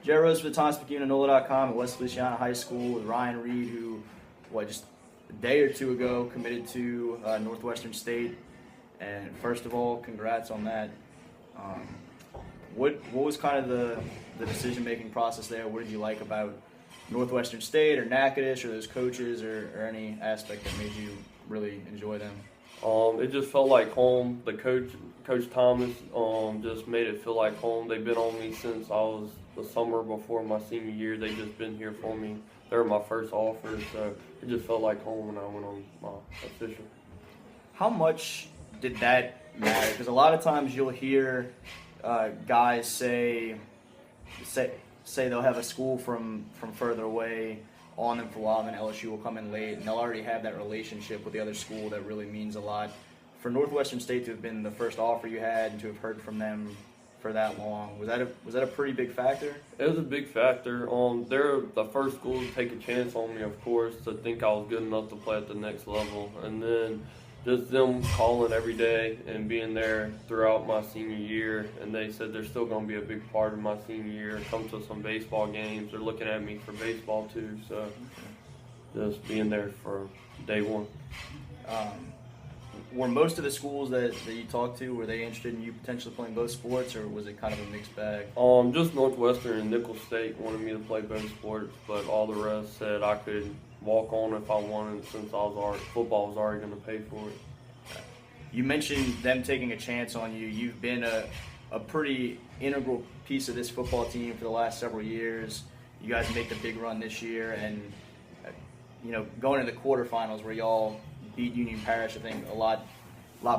Jared Rose for the Times-Picayune NOLA.com at West Feliciana High School with Ryan Reed, who, just a day or two ago committed to Northwestern State. And first of all, congrats on that. What was kind of the decision-making process there? What did you like about Northwestern State or Natchitoches or those coaches or any aspect that made you really enjoy them? It just felt like home. The Coach Thomas, just made it feel like home. They've been on me since I was the summer before my senior year. They've just been here for me. They were my first offer, so it just felt like home when I went on my official. How much did that matter? Because a lot of times you'll hear guys say they'll have a school from further away on them for a while, and then LSU will come in late, and they'll already have that relationship with the other school that really means a lot. For Northwestern State to have been the first offer you had and to have heard from them for that long, was that a pretty big factor? It was a big factor. They're the first school to take a chance on me, of course, to think I was good enough to play at the next level, and then just them calling every day and being there throughout my senior year, and they said they're still going to be a big part of my senior year. Come to some baseball games. They're looking at me for baseball too, so just being there for day one. Were most of the schools that you talked to, were they interested in you potentially playing both sports, or was it kind of a mixed bag? Just Northwestern and Nicholls State wanted me to play both sports, but all the rest said I could walk on if I wanted, since football was already going to pay for it. You mentioned them taking a chance on you. You've been a pretty integral piece of this football team for the last several years. You guys make the big run this year, and going to the quarterfinals where y'all beat Union Parish, I think a lot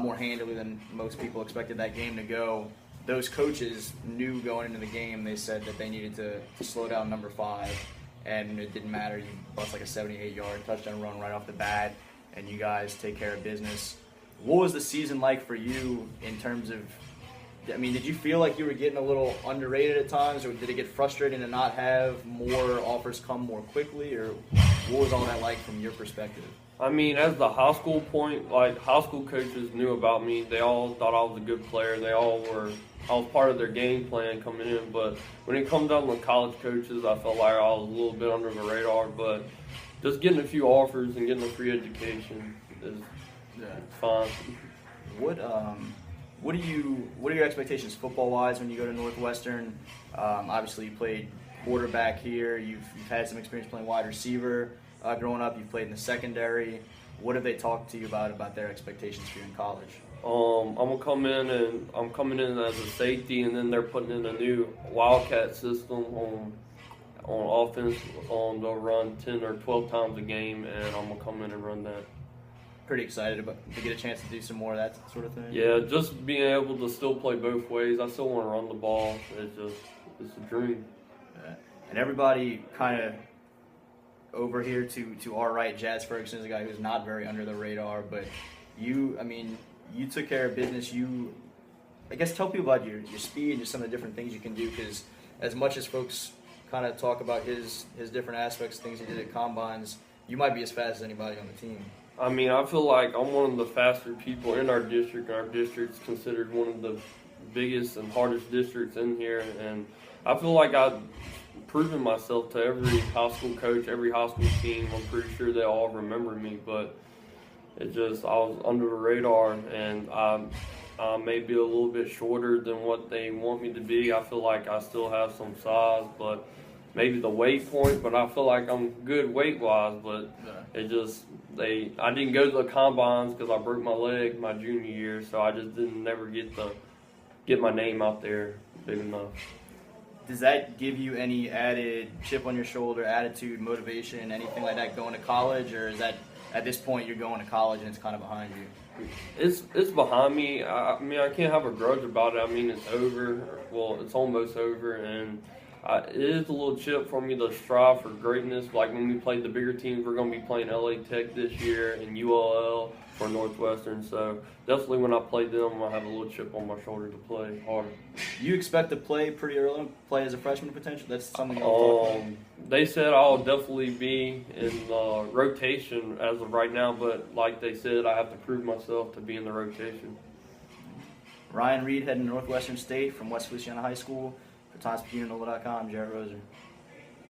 more handily than most people expected that game to go. Those coaches knew going into the game. They said that they needed to slow down number 5. And it didn't matter. You bust like a 78-yard touchdown run right off the bat, and you guys take care of business. What was the season like for you in terms of, did you feel like you were getting a little underrated at times, or did it get frustrating to not have more offers come more quickly, or what was all that like from your perspective? As the high school point, high school coaches knew about me. They all thought I was a good player. I was part of their game plan coming in, but when it comes down to college coaches, I felt like I was a little bit under the radar, but just getting a few offers and getting a free education is fine. What are your expectations football-wise when you go to Northwestern? Obviously, you played quarterback here. You've had some experience playing wide receiver growing up. You've played in the secondary. What have they talked to you about their expectations for you in college? I'm coming in as a safety, and then they're putting in a new Wildcat system on offense. They'll run 10 or 12 times a game, and I'm gonna come in and run that. Pretty excited to get a chance to do some more of that sort of thing? Yeah, just being able to still play both ways. I still want to run the ball. It's a dream. And everybody kind of over here to our right, Jazz Ferguson is a guy who's not very under the radar, but you took care of business. I guess tell people about your speed and just some of the different things you can do, because as much as folks kind of talk about his different aspects, things he did at combines, you might be as fast as anybody on the team. I feel like I'm one of the faster people in our district. Our district's considered one of the biggest and hardest districts in here, and I feel like I've proven myself to every high school coach, every high school team. I'm pretty sure they all remember me, but I was under the radar, and I may be a little bit shorter than what they want me to be. I feel like I still have some size, but maybe the weight point, but I feel like I'm good weight-wise, but I didn't go to the combines because I broke my leg my junior year, so I just didn't never get my name out there big enough. Does that give you any added chip on your shoulder, attitude, motivation, anything like that going to college, or is that at this point you're going to college and it's kind of behind you? It's behind me. I can't have a grudge about it. It's over. Well, it's almost over, and it is a little chip for me to strive for greatness. Like when we played the bigger teams, we're going to be playing LA Tech this year and ULL for Northwestern. So definitely when I play them, I have a little chip on my shoulder to play harder. You expect to play pretty early, play as a freshman potentially? That's something you'll talk about? They said I'll definitely be in rotation as of right now, but like they said, I have to prove myself to be in the rotation. Ryan Reed heading to Northwestern State from West Feliciana High School. For NOLA.com, Jared Roser.